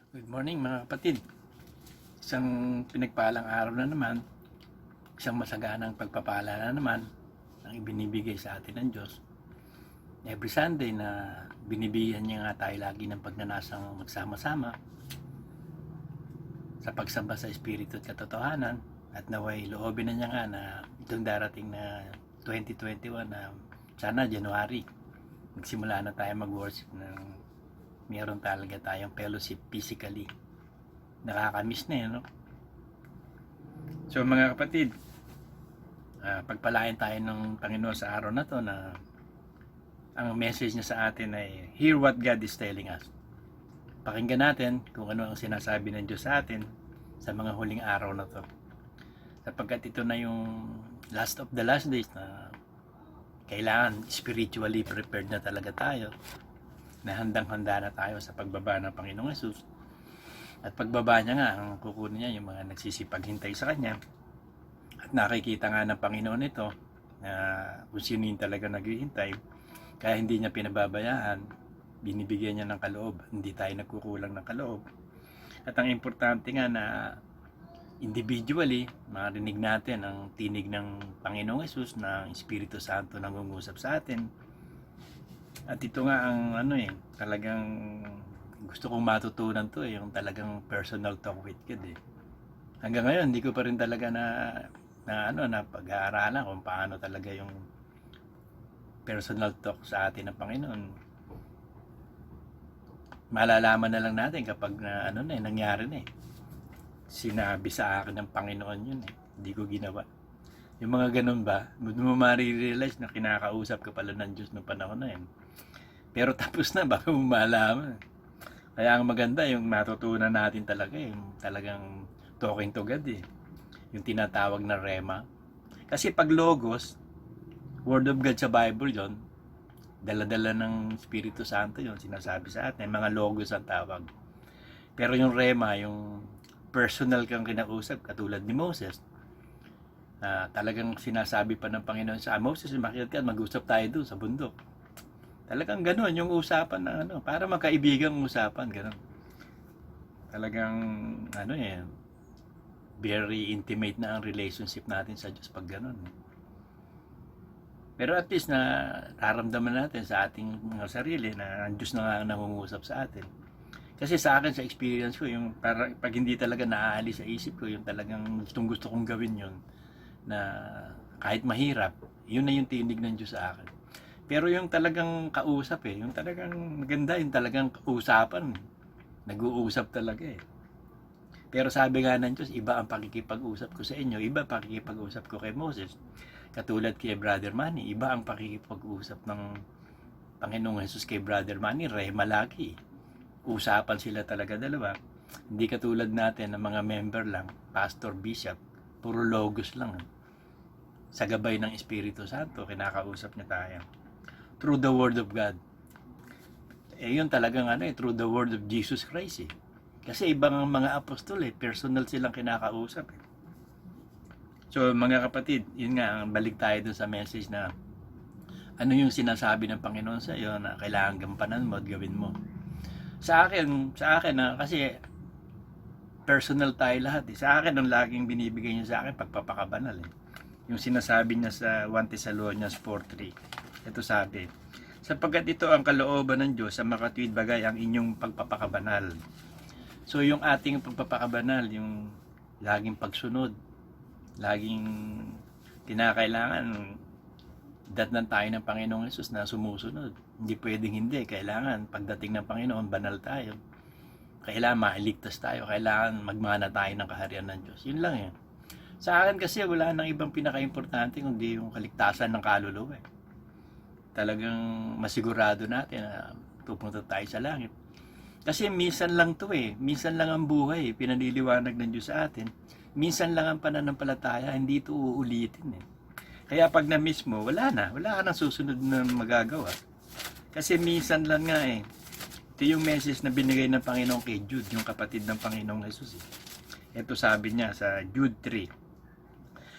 Good morning mga kapatid. Isang pinagpalang araw na naman, isang masaganang pagpapala na naman ang ibinibigay sa atin ng Diyos. Every Sunday na binibigyan niya nga tayo lagi ng pagnanasang magsama-sama sa pagsamba sa Espiritu at katotohanan, at naway loobin na niya nga na itong darating na 2021 na sana January, magsimula na tayo mag-worship ng meron talaga tayong fellowship physically. Nakakamiss na yun, no? So mga kapatid, pagpalain tayo ng Panginoon sa araw na to na ang message niya sa atin ay hear what God is telling us. Pakinggan natin kung ano ang sinasabi ng Diyos sa atin sa mga huling araw na to, sapagkat ito na yung last of the last days na kailangan spiritually prepared na talaga tayo, na handang-handa na tayo sa pagbaba ng Panginoong Hesus. At pagbaba niya nga, ang kukunin niya yung mga nagsisipaghintay sa Kanya. At nakikita nga ng Panginoon ito na kung sino yung talaga naghihintay, kaya hindi niya pinababayaan, binibigyan niya ng kaloob, hindi tayo nagkukulang ng kaloob. At ang importante nga na individually, marinig natin ang tinig ng Panginoong Hesus na ang Espiritu Santo nangungusap sa atin. At ito nga ang talagang gusto kong matutunan to yung talagang personal talk with God eh. Hanggang ngayon hindi ko pa rin talaga na pag-aaralan kung paano talaga yung personal talk sa atin ng Panginoon. Malalaman na lang natin kapag nangyari na eh. Sinabi sa akin ng Panginoon yun eh. Hindi ko ginawa. Yung mga ganun ba, mo marirealize na kinakausap ka pala ng Diyos noong panahon na yun. Pero tapos na, baka mo malaman. Kaya ang maganda, yung matutunan natin talaga, yung talagang talking to God eh. Yung tinatawag na rema. Kasi pag logos, word of God sa Bible yon, dala-dala ng Espiritu Santo yon, sinasabi sa atin, mga logos ang tawag. Pero yung rema, yung personal kang kinausap, katulad ni Moses, talagang sinasabi pa ng Panginoon sa Moses, makinig ka, mag-usap tayo doon sa bundok. Talagang gano'n yung usapan na para magkaibigang usapan, gano'n. Talagang very intimate na ang relationship natin sa Diyos pag gano'n. Pero at least na nararamdaman natin sa ating mga sarili na ang Diyos na nga nangungusap sa atin. Kasi sa akin, sa experience ko, yung pag hindi talaga naaalis sa isip ko, yung talagang gusto kong gawin yun, na kahit mahirap, yun na yung tinig ng Diyos sa akin. Pero yung talagang kausap yung talagang maganda, yung talagang usapan. Nag-uusap talaga eh. Pero sabi nga ng Diyos, iba ang pakikipag-usap ko sa inyo, iba pakikipag-usap ko kay Moses. Katulad kay Brother Manny, iba ang pakikipag-usap ng Panginoong Jesus kay Brother Manny, malaki. Usapan sila talaga dalawa. Hindi katulad natin ng mga member lang, pastor, bishop, puro logos lang. Sa gabay ng Espiritu Santo, kinakausap niya tayo through the Word of God. Yun talagang through the Word of Jesus Christ eh. Kasi ibang mga apostol personal silang kinakausap eh. So mga kapatid, yun nga, balik tayo dun sa message na ano yung sinasabi ng Panginoon sa iyo na kailangan gampanan mo at gawin mo. Sa akin kasi personal tayo lahat eh. Sa akin, ang laging binibigay niya sa akin, pagpapakabanal eh. Yung sinasabi niya sa 1 Thessalonians 4:3. Ito sabi, sapagkat ito ang kalooban ng Diyos sa makatuwid bagay ang inyong pagpapakabanal. So yung ating pagpapakabanal, yung laging pagsunod, laging kinakailangan datnan tayo ng Panginoong Hesus na sumusunod. Hindi pwedeng hindi, kailangan pagdating ng Panginoon, banal tayo. Kailangan mailigtas tayo, kailangan magmana tayo ng kaharian ng Diyos. Yun lang eh. Sa akin kasi wala nang ibang pinaka-importante kundi yung kaligtasan ng kaluluwa eh. Talagang masigurado natin na pupunta tayo sa langit. Kasi minsan lang to eh. Minsan lang ang buhay eh. Pinaniliwanag ng Diyos sa atin. Minsan lang ang pananampalataya. Hindi ito uulitin eh. Kaya pag na-miss mo, wala ka nang susunod na magagawa. Kasi minsan lang nga eh. Ito yung message na binigay ng Panginoon kay Jude, yung kapatid ng Panginoong Jesus eh. Ito sabi niya sa Jude 3.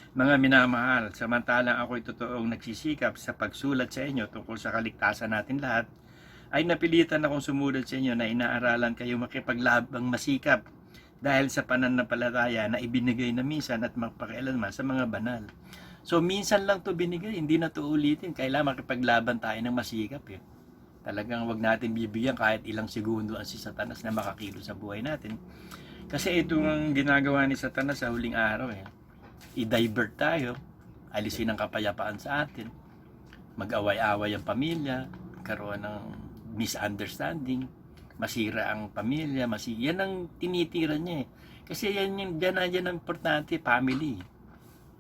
Mga minamahal, samantalang ako'y totoong nagsisikap sa pagsulat sa inyo tungkol sa kaligtasan natin lahat, ay napilitan akong sumunod sa inyo na inaaralan kayo makipaglabang masikap dahil sa pananampalataya na ibinigay na minsan at magpakialanman sa mga banal. So minsan lang to binigay, hindi na to ulitin. Kailangan makipaglaban tayo ng masikap eh. Talagang wag natin bibigyan kahit ilang segundo ang si Satanas na makakilo sa buhay natin. Kasi ito ang ginagawa ni Satanas sa huling araw eh. I-divert tayo, alisin ang kapayapaan sa atin, mag-away-away ang pamilya, karoon ng misunderstanding, masira ang pamilya, yan ang tinitira niya eh. Kasi yan ang importante, family.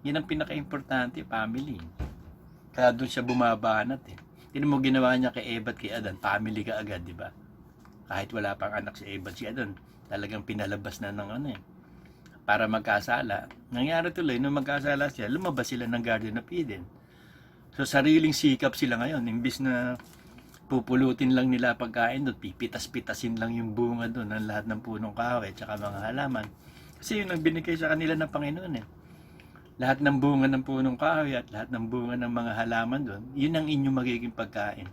Yan ang pinaka-importante, family. Kaya doon siya bumabanat eh. Tinan mo ginawa niya kay Eva at kay Adan, family ka agad, di ba? Kahit wala pang anak si Eva at si Adan, talagang pinalabas na ng ano eh. Para magkasala. Nangyari tuloy, nung magkasala sila, lumabas sila ng Garden of Eden. So sariling sikap sila ngayon, imbis na pupulutin lang nila pagkain doon, pipitas-pitasin lang yung bunga doon ng lahat ng punong kahoy at saka mga halaman. Kasi yun ang binigay sa kanila ng Panginoon eh. Lahat ng bunga ng punong kahoy at lahat ng bunga ng mga halaman doon, yun ang inyong magiging pagkain.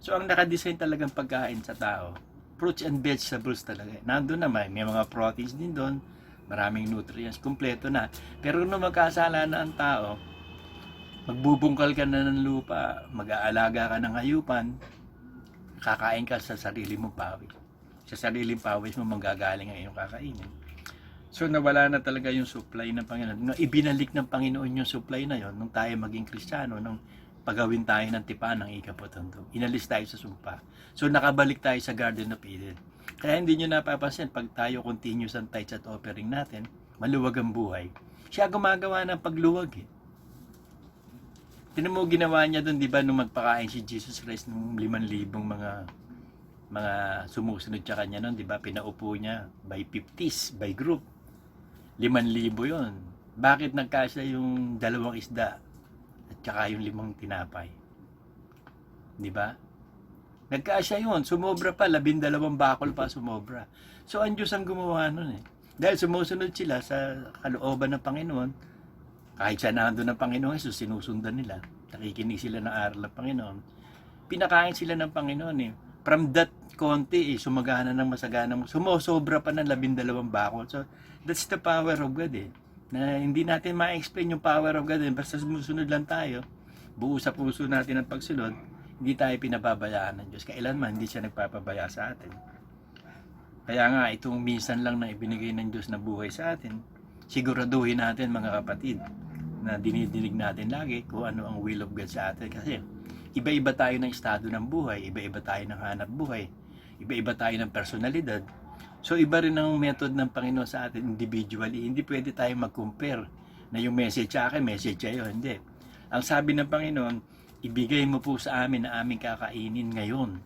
So ang nakadesign talagang pagkain sa tao, fruits and vegetables talaga. Nandun naman, may mga proteins din doon, maraming nutrients, kumpleto na. Pero nung magkasala na ang tao, magbubungkal ka na ng lupa, mag-aalaga ka ng hayupan, kakain ka sa sarili mong pawis. Sa sariling pawis mo manggagaling ang iyong kakainin. So nawala na talaga yung supply ng Panginoon. Ibinalik ng Panginoon yung supply na yon nung tayo maging Kristiyano, nung pagawin tayo ng tipan ng ikapotondo. Inalis tayo sa sumpa. So nakabalik tayo sa Garden of Eden. Kaya hindi nyo napapansin, pag tayo continuous ang tithes at offering natin, maluwag ang buhay. Siya gumagawa ng pagluwag eh. Tinan mo ginawa niya doon, di ba, nung magpakain si Jesus Christ ng 5,000 mga sumusunod sa kanya noon, di ba? Pinaupo niya by 50s, by group. 5,000 yon. Bakit nagkasya yung 2 isda at saka yung 5 tinapay? Di ba? Nagkasya yun. Sumobra pa. 12 bakol pa sumobra. So, ang Diyos ang gumawa nun eh. Dahil sumusunod sila sa kalooban ng Panginoon, kahit saan nandun ng Panginoon Jesus, sinusundan nila. Nakikinig sila ng aral ng Panginoon. Pinakain sila ng Panginoon eh. From that konti eh, sumagana ng masagana mo. Sumosobra pa ng 12 bakol. So, that's the power of God eh. Na hindi natin ma-explain yung power of God eh. Basta sumusunod lang tayo, buo sa puso natin ang pagsunod, hindi tayo pinababayaan ng Diyos. Kailanman hindi siya nagpapabaya sa atin. Kaya nga, itong minsan lang na ibinigay ng Diyos na buhay sa atin, siguraduhin natin mga kapatid, na dinidinig natin lagi kung ano ang will of God sa atin. Kasi iba-iba tayo ng estado ng buhay, iba-iba tayo ng hanap buhay, iba-iba tayo ng personalidad. So iba rin ang method ng Panginoon sa atin individually. Hindi pwede tayo mag-compare na yung message sa akin, message sa'yo. Hindi. Ang sabi ng Panginoon, ibigay mo po sa amin na aming kakainin ngayon.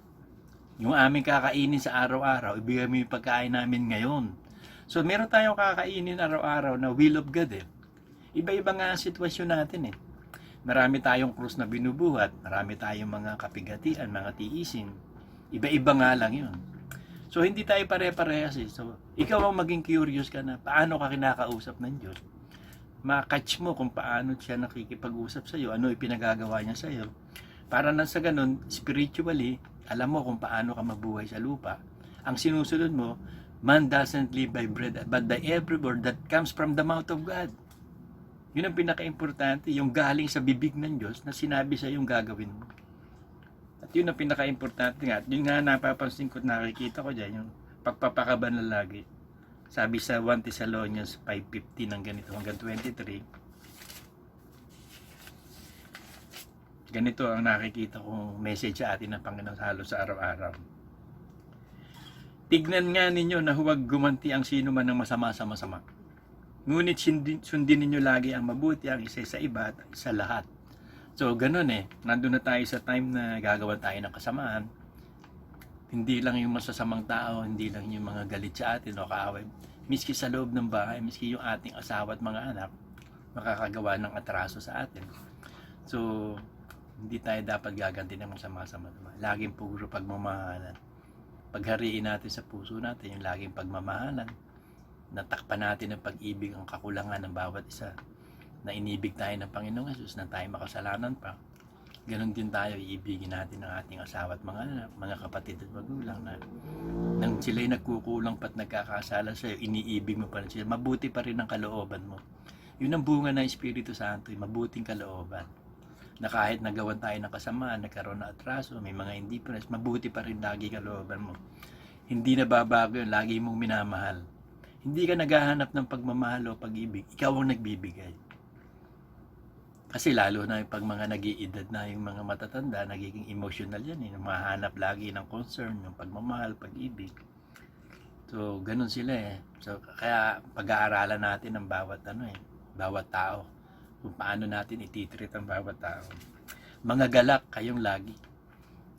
Yung aming kakainin sa araw-araw, ibigay mo yung pagkain namin ngayon. So meron tayong kakainin araw-araw na will of God eh. Iba-iba nga ang sitwasyon natin eh. Marami tayong krus na binubuhat, marami tayong mga kapigatian, mga tiisin. Iba-iba nga lang yun. So hindi tayo pare-parehas eh. So ikaw ang maging curious ka na paano ka kinakausap ng Diyos. Ma-catch mo kung paano siya nakikipag-usap sa iyo, ano ipinagagawa niya sa iyo. Para nang sa ganun, spiritually, alam mo kung paano ka mabuhay sa lupa. Ang sinusunod mo, man doesn't live by bread, but by every word that comes from the mouth of God. Yun ang pinaka-importante, yung galing sa bibig ng Diyos na sinabi sa yung gagawin mo. At yun ang pinaka-importante nga. At yun nga napapansin ko, nakikita ko dyan, yung pagpapakabanal lagi. Sabi sa 1 Thessalonians 5:15 ng ganito hanggang 23, ganito ang nakikita kong message sa atin ng Panginoon halos sa araw-araw. Tignan nga ninyo na huwag gumanti ang sino man ng masama sa masama. Ngunit sundin ninyo lagi ang mabuti, ang isa sa iba at sa lahat. So, ganun eh. Nandun na tayo sa time na gagawa tayo ng kasamaan. Hindi lang yung masasamang tao, hindi lang yung mga galit sa atin o kaaway. Miski sa loob ng bahay, miski yung ating asawa at mga anak, makakagawa ng atraso sa atin. So, hindi tayo dapat gaganti ng masama-sama. Laging puro pagmamahalan. Paghariin natin sa puso natin yung laging pagmamahalan. Natakpan natin ang pag-ibig, ang kakulangan ng bawat isa. Na inibig tayo ng Panginoong Jesus na tayo makasalanan pa. Ganon din tayo, iibigin natin ang ating asawa at mga anak, mga kapatid at magulang na nang sila'y nagkukulang pa't nagkakasala sa'yo, iniibig mo pa rin sila, mabuti pa rin ang kalooban mo. Yun ang bunga ng Espiritu Santo, mabuting kalooban. Na kahit nagawan tayo ng kasamaan, nagkaroon ng atraso, may mga indifference, mabuti pa rin lagi kalooban mo. Hindi na babago yun, lagi mong minamahal. Hindi ka naghahanap ng pagmamahal o pag-ibig, ikaw ang nagbibigay. Kasi lalo na pag mga nag-iedad na yung mga matatanda, nagiging emotional yan eh. Mahanap lagi ng concern, yung pagmamahal, pag-ibig. So, ganun sila eh. So, kaya pag-aaralan natin ang bawat bawat tao. Kung paano natin ititreat ang bawat tao. Mga galak kayong lagi.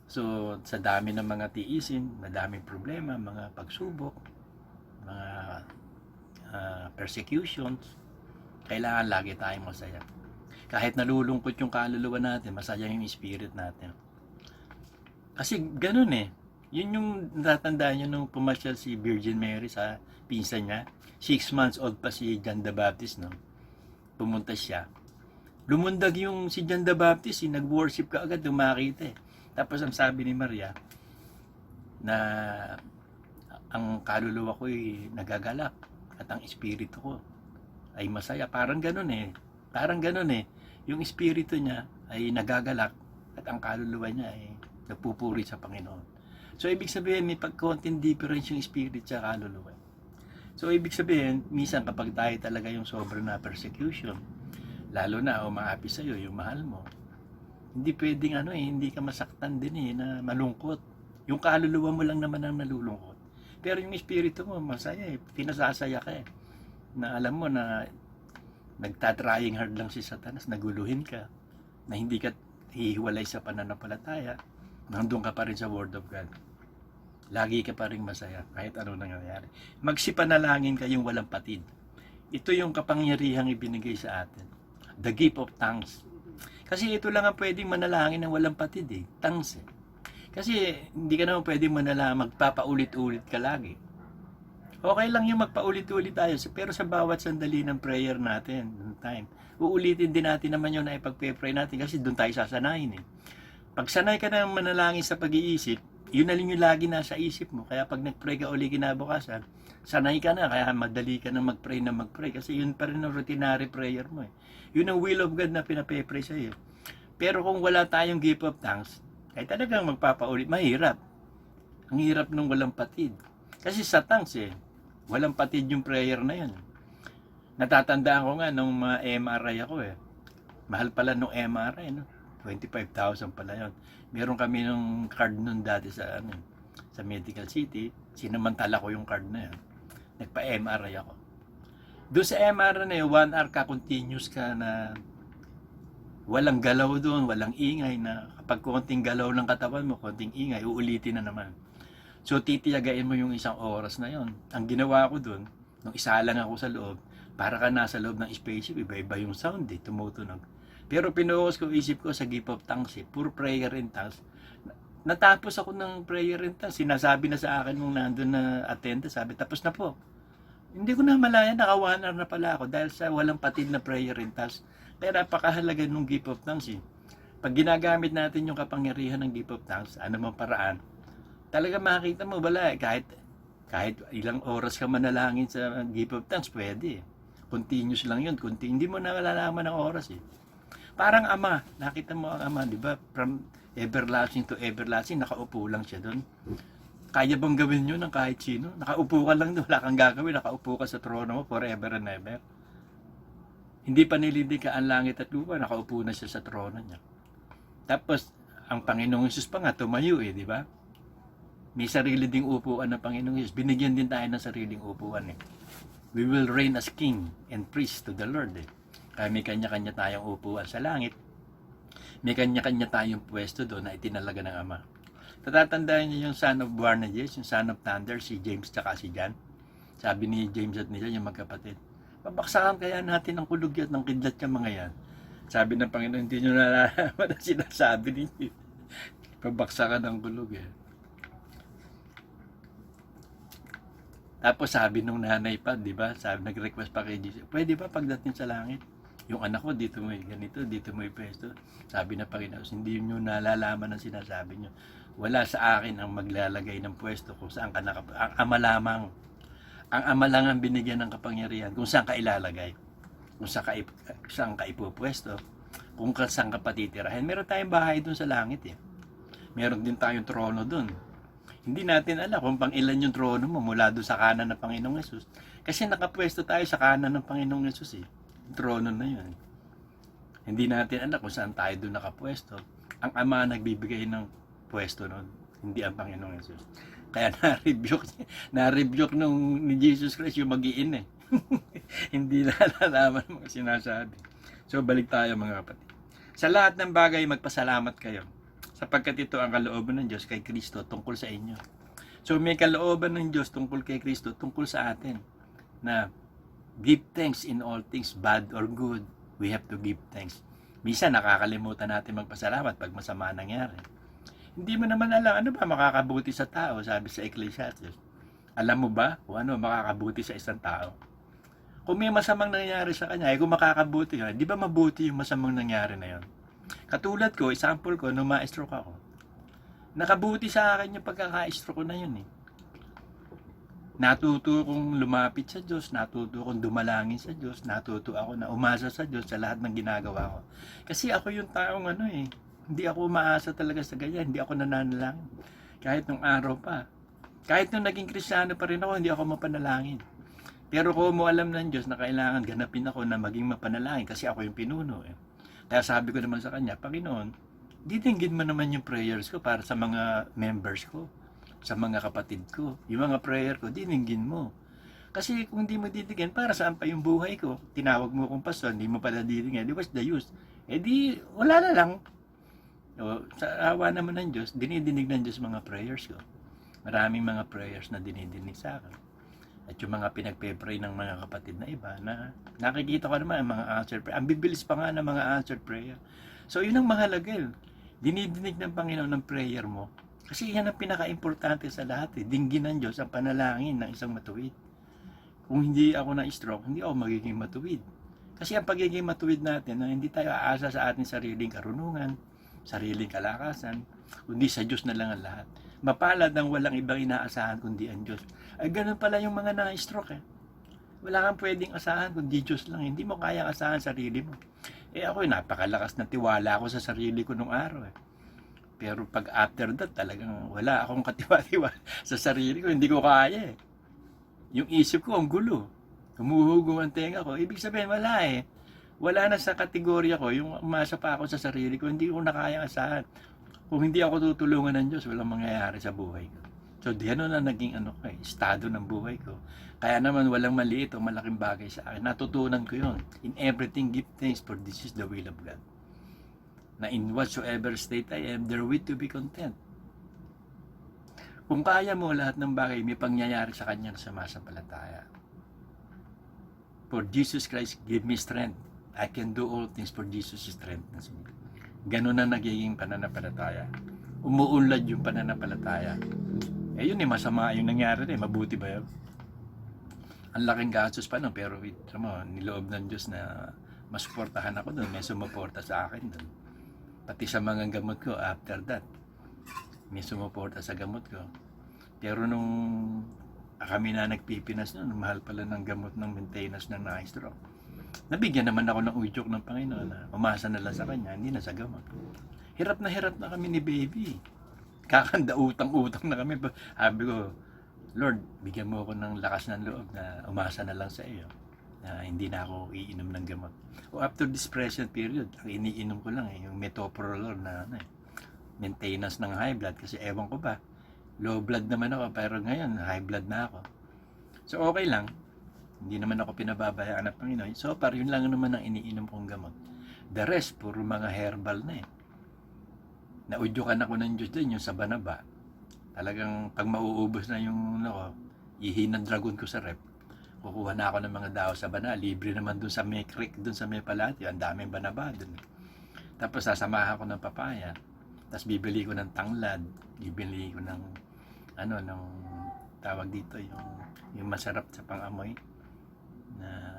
So, sa dami ng mga tiisin, madaming problema, mga pagsubok, mga persecutions, kailangan lagi tayong masaya. Kahit nalulungkot yung kaluluwa natin, masaya yung spirit natin. Kasi ganun eh. Yun yung natatandaan nyo nung pumasyal si Virgin Mary sa pinsan niya. 6 months old pa si John the Baptist, no? Pumunta siya. Lumundag yung si John the Baptist, nag-worship ka agad, dumakita eh. Tapos ang sabi ni Maria, na ang kaluluwa ko ay nagagalak at ang espiritu ko ay masaya. Parang ganun eh. Parang ganun eh. Yung espiritu niya ay nagagalak at ang kaluluwa niya ay nagpupuri sa Panginoon. So, ibig sabihin, may pagkonting difference yung spirit sa kaluluwa. So, ibig sabihin, minsan kapag tayo talaga yung sobrang na persecution, lalo na umaapi sa'yo yung mahal mo, hindi pwedeng hindi ka masaktan din eh, na malungkot. Yung kaluluwa mo lang naman ang nalulungkot. Pero yung espiritu mo, masaya eh, pinasasaya ka eh. Na alam mo na nagtatrying hard lang si Satanas, naguluhin ka, na hindi ka hihiwalay sa pananampalataya, nandun ka pa rin sa Word of God. Lagi ka pa rin masaya, kahit ano nangyayari. Magsipanalangin kayong walang patid. Ito yung kapangyarihang ibinigay sa atin. The gift of tongues. Kasi ito lang ang pwedeng manalangin ng walang patid eh, tongues eh. Kasi hindi ka naman pwedeng manalangin, magpapaulit-ulit ka lagi. Okay lang yung magpaulit-ulit tayo, pero sa bawat sandali ng prayer natin, time, uulitin din natin naman yun na ipag-pray natin kasi doon tayo sasanayin eh. Pag sanay ka na manalangin sa pag-iisip, yun na lang yung lagi nasa isip mo. Kaya pag nag-pray ka uli kinabukasan, sanay ka na, kaya madali ka na mag-pray kasi yun pa rin ang routinary prayer mo eh. Yun ang will of God na pinape-pray sa iyo. Pero kung wala tayong gift of tongues, ay talagang magpapaulit, mahirap. Ang hirap nung walang patid. Kasi sa tongues eh, walang patid yung prayer na yun. Natatandaan ko nga nung mga MRI ako eh. Mahal pala nung MRI, no? 25,000 pala yun. Meron kami nung card nun dati sa Medical City. Sinamantala ko yung card na yun. Nagpa-MRI ako. Doon sa MRI na yun, 1 hour ka, continuous ka na walang galaw doon, walang ingay na kapag konting galaw ng katawan mo, konting ingay, uulitin na naman. So, titiyagain mo yung 1 oras na yon. Ang ginawa ko doon, nung isa lang ako sa loob, para ka nasa loob ng spaceship, iba-iba yung sound eh, tumutunog. Pero pinuhos ko isip ko sa gift of tongues eh, puro prayer in tongues. Natapos ako ng prayer in tongues, sinasabi na sa akin nung nandun na attendant, sabi, tapos na po. Hindi ko na malaya, naka 1 hour na pala ako dahil sa walang patid na prayer in tongues. Kaya napakahalaga nung gift of tongues eh. Pag ginagamit natin yung kapangyarihan ng gift of tongues, anumang paraan, talaga makikita mo bala kahit ilang oras ka manalangin sa gift of tongues, pwede. Continuous lang yun, hindi mo na malalaman ng oras eh. Parang ama, nakita mo ang ama, di ba? From everlasting to everlasting, nakaupo lang siya doon. Kaya bang gawin yun ng kahit sino? Nakaupo ka lang doon, wala kang gagawin, nakaupo ka sa trono mo forever and ever. Hindi pa nililika ang langit at lupa, nakaupo na siya sa trono niya. Tapos, ang Panginoong Hesus pa nga, tumayo eh, di ba? May sarili ding upuan ng Panginoong Hesus. Binigyan din tayo ng sariling upuan eh. We will reign as king and priest to the Lord eh. Kaya may kanya-kanya tayong upuan sa langit. May kanya-kanya tayong pwesto doon na itinalaga ng Ama. Tatatandaan niyo yung son of Boanerges, yung son of Thunder, si James tsaka si John. Sabi ni James at nila, yung magkapatid, pabaksakan kaya natin ang kulugyat ng kidlat yung mga yan. Sabi ng Panginoon, hindi nyo nalalaman ang sinasabi ninyo. Pabaksakan ang kulog eh. Tapos sabi nung nanay pa, di ba? Sabi, nag-request pa kay Jesus, pwede ba pagdating sa langit? Yung anak ko, dito mo ganito, dito mo pwesto. Sabi na Panginoon, hindi nyo nalalaman ang sinasabi nyo. Wala sa akin ang maglalagay ng pwesto kung saan ka ang ama lamang. Ang ama lang ang binigyan ng kapangyarihan kung saan ka ilalagay. Kung saan ka ipupwesto. Kung saan ka patitirahin. Meron tayong bahay dun sa langit eh. Meron din tayong trono dun. Hindi natin alam kung pang ilan yung trono mo mula doon sa kanan ng Panginoong Yesus. Kasi nakapwesto tayo sa kanan ng Panginoong Yesus eh. Yung trono na yun. Hindi natin alam kung saan tayo doon nakapwesto. Ang Ama nagbibigay ng pwesto noon, hindi ang Panginoong Yesus. Kaya na-rebuke nung ni Jesus Christ yung mag-iin eh. Hindi nalalaman ang mga sinasabi. So balik tayo mga kapatid. Sa lahat ng bagay magpasalamat kayo. Sapagkat ito ang kalooban ng Diyos kay Kristo tungkol sa inyo. So may kalooban ng Diyos tungkol kay Kristo, tungkol sa atin. Na give thanks in all things, bad or good. We have to give thanks. Minsan nakakalimutan natin magpasalamat pag masama nangyari. Hindi mo naman alam ano ba makakabuti sa tao, sabi sa Ecclesiastes. Alam mo ba kung ano makakabuti sa isang tao? Kung may masamang nangyari sa kanya, kung makakabuti yun, di ba mabuti yung masamang nangyari na yun? Katulad ko, example ko, nung ma-stroke ako. Nakabuti sa akin yung pagkaka-stroke ko na yun eh. Natuto kong lumapit sa Diyos, natuto kong dumalangin sa Diyos, natuto ako na umasa sa Diyos sa lahat ng ginagawa ko. Kasi ako yung taong ano eh, hindi ako umaasa talaga sa ganyan, hindi ako nananalangin. Kahit nung araw pa. Kahit nung naging Kristiyano pa rin ako, hindi ako mapanalangin. Pero kung mo alam ng Diyos na kailangan ganapin ako na maging mapanalangin kasi ako yung pinuno eh. Kaya sabi ko naman sa kanya, Panginoon, ditinggin mo naman yung prayers ko para sa mga members ko, sa mga kapatid ko. Yung mga prayer ko, ditinggin mo. Kasi kung di mo ditinggin, para saan pa yung buhay ko? Tinawag mo kong pastor, hindi mo pala ditinggin. What's the use? Eh di, wala na lang. O, sa awa naman ng Diyos, dinidinig ng Diyos mga prayers ko. Maraming mga prayers na dinidinig sa akin. At yung mga pinagpe-pray ng mga kapatid na iba na nakikita ko naman ang mga answered prayer. Ang bibilis pa nga ng mga answered prayer. So yun ang mahalaga. Dinidinig ng Panginoon ng prayer mo. Kasi yan ang pinaka-importante sa lahat. Dinggin ng Diyos ang panalangin ng isang matuwid. Kung hindi ako na-stroke, hindi ako magiging matuwid. Kasi ang pagiging matuwid natin, na hindi tayo aasa sa ating sariling karunungan, sariling kalakasan, kundi sa Diyos na lang ang lahat. Mapalad ang walang ibang inaasahan kundi ang Diyos. Ay ganun pala yung mga na-stroke eh. Wala kang pwedeng asahan kundi Diyos lang. Hindi mo kayang asahan sarili mo. Eh ako napakalakas na tiwala ako sa sarili ko nung araw eh. Pero pag after that talagang wala akong katiwa-tiwa sa sarili ko. Hindi ko kaya eh. Yung isip ko ang gulo. Humuhugong ang tenga ko. Ibig sabihin wala eh. Wala na sa kategorya ko. Yung umasa pa ako sa sarili ko. Hindi ko na kayang asahan. Kung hindi ako tutulungan ng Diyos, walang mangyayari sa buhay ko. So, diyan na naging estado ng buhay ko. Kaya naman walang maliit o malaking bagay sa akin. Natutunan ko yun. In everything, give thanks, for this is the will of God. Na in whatsoever state I am, therewith to be content. Kung kaya mo lahat ng bagay, may pangyayari sa kanya na sumasampalataya. For Jesus Christ, give me strength. I can do all things for Jesus' strength. Ganun na nagiging pananampalataya. Umuunlad yung pananampalataya. Eh yun masama yung nangyari rin. Mabuti ba yun? Ang laking gastos pa no, pero niloob ng Diyos na masuportahan ako doon. May sumuporta sa akin doon. Pati sa mga gamot ko after that. May sumuporta sa gamot ko. Pero nung kami na nagpipinas noon, mahal pala ng gamot ng maintenance ng na-stroke. Nabigyan naman ako ng udyok ng Panginoon na umasa na lang sa Kanya, hindi na sa gamot. Hirap na kami ni baby. Kakanda utang-utang na kami. Sabi ko, Lord, bigyan mo ako ng lakas ng loob na umasa na lang sa iyo. Na hindi na ako iinom ng gamot. O after this present period, ang iniinom ko lang yung metoprolol na maintenance ng high blood. Kasi ewan ko ba, low blood naman ako, pero ngayon high blood na ako. So okay lang. Hindi naman ako pinababayaan ng Panginoon. So par yun lang naman ang iniinom kong gamot. The rest, puro mga herbal na eh. Naudyukan ako ng Diyos din, yung sa banaba. Talagang pag mauubos na yung ihinang dragon ko sa rep, kukuha na ako ng mga daw sa bana. Libre naman dun sa may creek, dun sa may palatio. Ang daming banaba dun. Tapos sasamahan ko ng papaya. Tapos bibili ko ng tanglad. Bibili ko ng ng tawag dito, yung masarap sa pangamoy na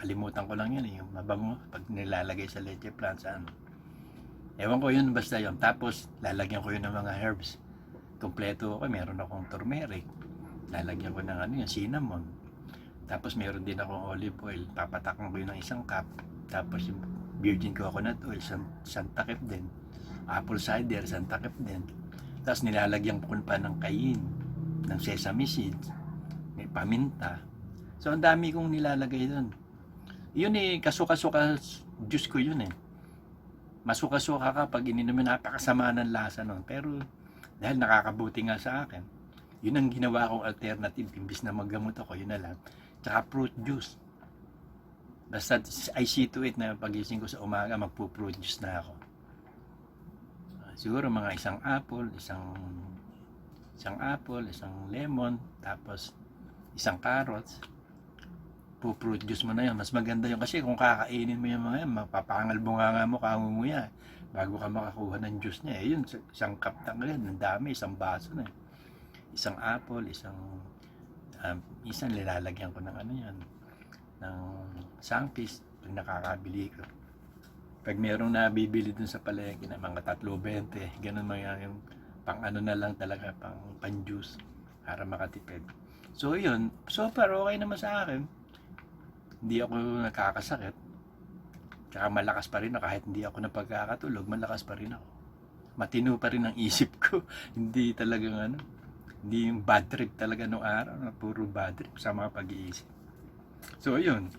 Nakalimutan ko lang yun, yung mabango pag nilalagay sa leche plan sa ano. Ewan ko yun, basta yun. Tapos lalagyan ko yun ng mga herbs. Kompleto ako, meron akong turmeric. Lalagyan ko ng ano yung cinnamon. Tapos meron din akong olive oil. Papatakan ko yun ng isang cup. Tapos yung virgin coconut oil, isang takip din. Apple cider, isang takip din. Tapos nilalagyan ko pa ng kayin, ng sesame seeds, may paminta. So ang dami kong nilalagay doon. Yun kasuka-suka juice ko yun Masuka-suka ka pag ininom mo, napakasama ng lasa nun. Pero dahil nakakabuti nga sa akin, yun ang ginawa kong alternative. Imbis na maggamot ako, yun na lang. Tsaka fruit juice. Basta I see to it na pagising ko sa umaga, magpo-fruit juice na ako. Siguro mga isang apple, isang lemon, tapos isang carrots. Fruit juice mo na yan. Mas maganda yun kasi kung kakainin mo yung mga yan, mapapangal bunganga mo, kangunguya bago ka makakuha ng juice niya. Yun, isang cup na ganyan, ang dami, isang baso na. Isang apple, isang nilalagyan ko ng ano yan, ng sangkis pag nakakabili ko. Pag merong nabibili dun sa palengke na mga 3.20, ganun mga yung pang ano na lang talaga, pang juice para makatipid. So yun, so far okay naman sa akin. Hindi ako nakakasakit. Tsaka malakas pa rin ako kahit hindi ako napagkakatulog, malakas pa rin ako. Matino pa rin ang isip ko. Hindi talagang hindi yung bad trip talaga nung araw, puro bad trip sa mga pag-iisip. So yun.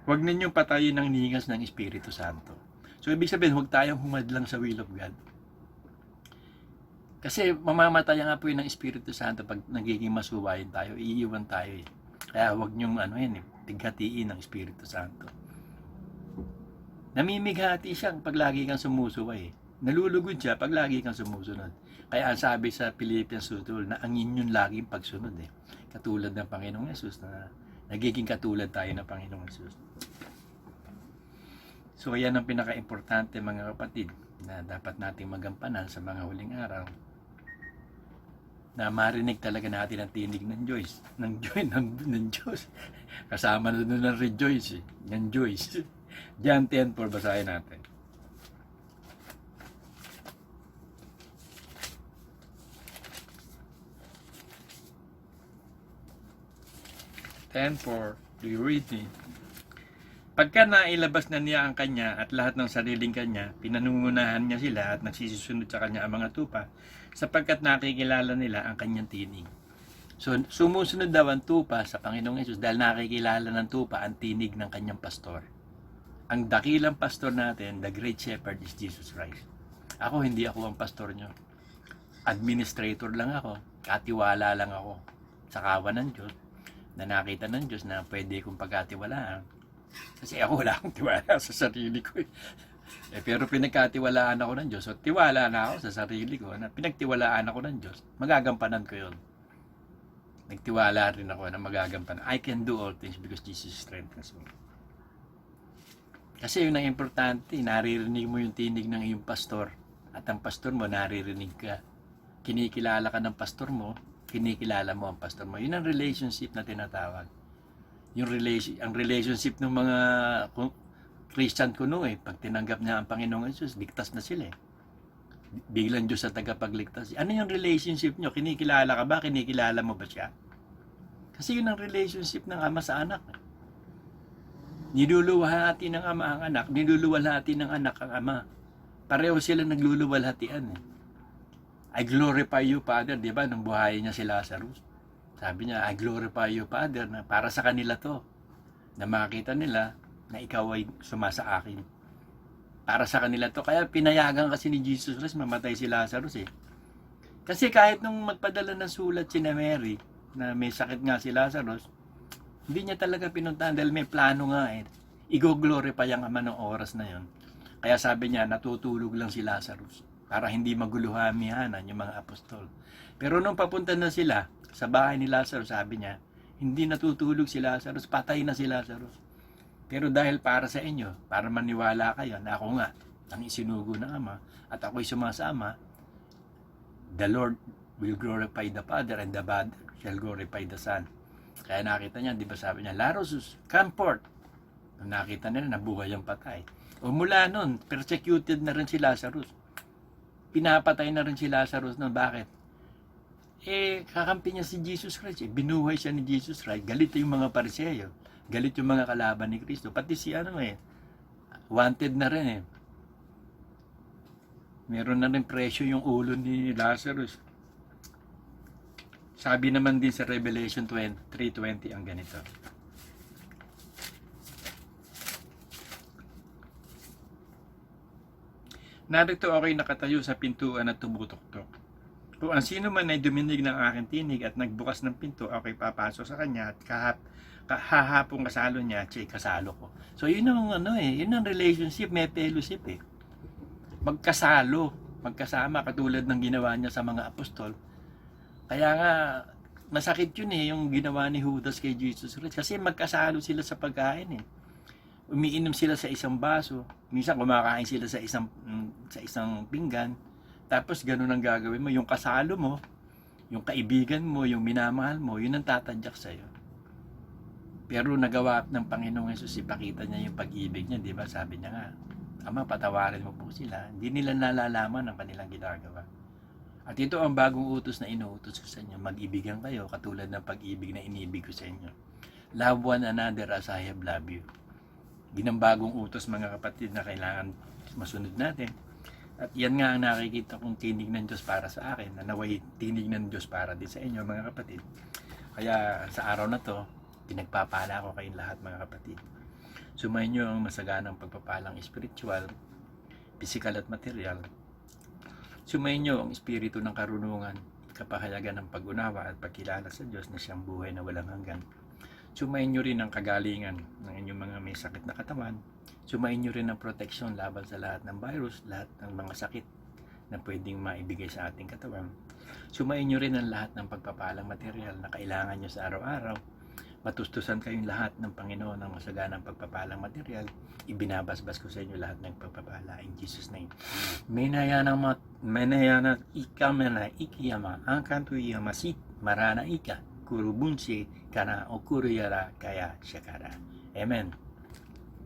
Huwag ninyong patayin ng ningas ng Espiritu Santo. So ibig sabihin, huwag tayong humadlang sa will of God. Kasi mamamatay nga po yun ng Espiritu Santo pag nagiging masuwayin tayo, iiwan tayo Kaya huwag nyong tighatiin ng Espiritu Santo. Namimighati siya pag lagi kang sumusuway. Nalulugod siya pag lagi kang sumusunod. Kaya ang sabi sa Philippians 2:12 na ang inyong laging pagsunod katulad ng Panginoong Yesus na nagiging katulad tayo ng Panginoong Yesus. So yan ang pinaka-importante mga kapatid na dapat nating magampanan sa mga huling araw. Na marinig talaga natin ang tinig ng Diyos. Ng Diyos. Kasama na doon ng rejoice. Ng Joyce. John 10:4 basahin natin. Do you read me? Pagka nailabas na niya ang kanya at lahat ng sariling kanya, pinanungunahan niya sila at nagsisisunod sa kanya ang mga tupa, sapagkat nakikilala nila ang kanyang tinig. So, sumusunod daw ang tupa sa Panginoong Yesus dahil nakikilala ng tupa ang tinig ng kanyang pastor. Ang dakilang pastor natin, the great shepherd, is Jesus Christ. Ako, hindi ako ang pastor nyo. Administrator lang ako. Katiwala lang ako sa kawan ng Diyos, na nakita ng Diyos na pwede kong pagkatiwalaan. Kasi ako wala akong tiwala sa sarili ko pero pinagkatiwalaan ako ng Diyos. So tiwala na ako sa sarili ko na pinagtiwalaan ako ng Diyos, magagampanan ko yun. Nagtiwala rin ako na magagampanan. I can do all things because Jesus strengthens me. Kasi yun ang importante, naririnig mo yung tinig ng iyong pastor at ang pastor mo naririnig ka. Kinikilala ka ng pastor mo, kinikilala mo ang pastor mo. Yun ang relationship na tinatawag. Ang relationship ng mga Christian kuno pag tinanggap niya ang Panginoong Yesus, ligtas na sila Biglang Diyos sa tagapagligtas. Ano yung relationship nyo? Kinikilala ka ba? Kinikilala mo ba siya? Kasi yun ang relationship ng ama sa anak. Niluluwalhati ng ama ang anak, niluluwalhati ng anak ang ama. Pareho sila nagluluwalhatian I glorify you, Father, di ba? Nung buhayin niya si Lazarus. Sabi niya, I glorify you, Father, na para sa kanila to. Na makita nila na ikaw ay sumasa akin. Para sa kanila to. Kaya pinayagan kasi ni Jesus Christ, mamatay si Lazarus Kasi kahit nung magpadala ng sulat si Mary, na may sakit nga si Lazarus, hindi niya talaga pinuntahan dahil may plano nga I-glorify ang ama ng oras na yon. Kaya sabi niya, natutulog lang si Lazarus para hindi maguluhamihanan yung mga apostol. Pero nung papunta na sila sa bahay ni Lazarus, sabi niya, hindi natutulog si Lazarus, patay na si Lazarus. Pero dahil para sa inyo, para maniwala kayo na ako nga ang isinugo ng Ama at ako'y sumasama, the Lord will glorify the Father and the Father shall glorify the Son. Kaya nakita niya, di ba sabi niya, Lazarus, come forth. Nung nakita nila, nabuhay ang patay. O mula nun, persecuted na rin si Lazarus. Pinapatay na rin si Lazarus nun. Bakit? Kakampi niya si Jesus Christ. Binuhay siya ni Jesus Christ. Galit yung mga Pariseo. Galit yung mga kalaban ni Kristo. Pati si wanted na rin Meron na rin presyo yung ulo ni Lazarus. Sabi naman din sa Revelation 3:20 ang ganito. Narito ako'y nakatayo sa pintuan at tumutuktok. Kung ang sino man ay duminig ng aking tinig at nagbukas ng pinto, ako'y papasok sa kanya at hahapong kasalo niya at siya'y kasalo ko. So yun ang yun ang relationship, may fellowship magkasama katulad ng ginawa niya sa mga apostol. Kaya nga masakit yun yung ginawa ni Judas kay Jesus Christ kasi magkasalo sila sa pagkain Umiinom sila sa isang baso, minsan kumakain sila sa isang pinggan. Tapos ganun ang gagawin mo, yung kasalo mo, yung kaibigan mo, yung minamahal mo, yun ang tatadyak sa'yo. Pero nagawa ng Panginoong Hesus, ipakita niya yung pag-ibig niya, di ba? Sabi niya nga, Ama, patawarin mo po sila. Hindi nila nalalaman ang kanilang ginagawa. At ito ang bagong utos na inuutos ko sa inyo. Mag-ibigan kayo katulad ng pag-ibig na inibig ko sa inyo. Love one another as I have loved you. Ginambagong utos mga kapatid na kailangan masunod natin. At yan nga ang nakikita kong tinig ng Diyos para sa akin. Na naway tinig ng Diyos para din sa inyo mga kapatid. Kaya sa araw na to, pinagpapala ko kayong lahat mga kapatid. Sumayin nyo ang masaganang pagpapalang espiritual, physical at material. Sumayin nyo ang espiritu ng karunungan, kapahayagan ng pag-unawa at pagkilala sa Diyos na siyang buhay na walang hanggan. Sumayin nyo rin ang kagalingan ng inyong mga may sakit na katawan. Sumayin nyo rin ang proteksyon laban sa lahat ng virus, lahat ng mga sakit na pwedeng maibigay sa ating katawan. Sumayin nyo rin ang lahat ng pagpapalang material na kailangan nyo sa araw-araw. Matustusan kayong lahat ng Panginoon ng masaganang pagpapalang material. Ibinabasbas ko sa inyo lahat ng pagpapala in Jesus' name. Menayana ikamena ikiyama angkantu iyamasit marana ika kurubunsi kana okuruyara kaya syakara. Amen.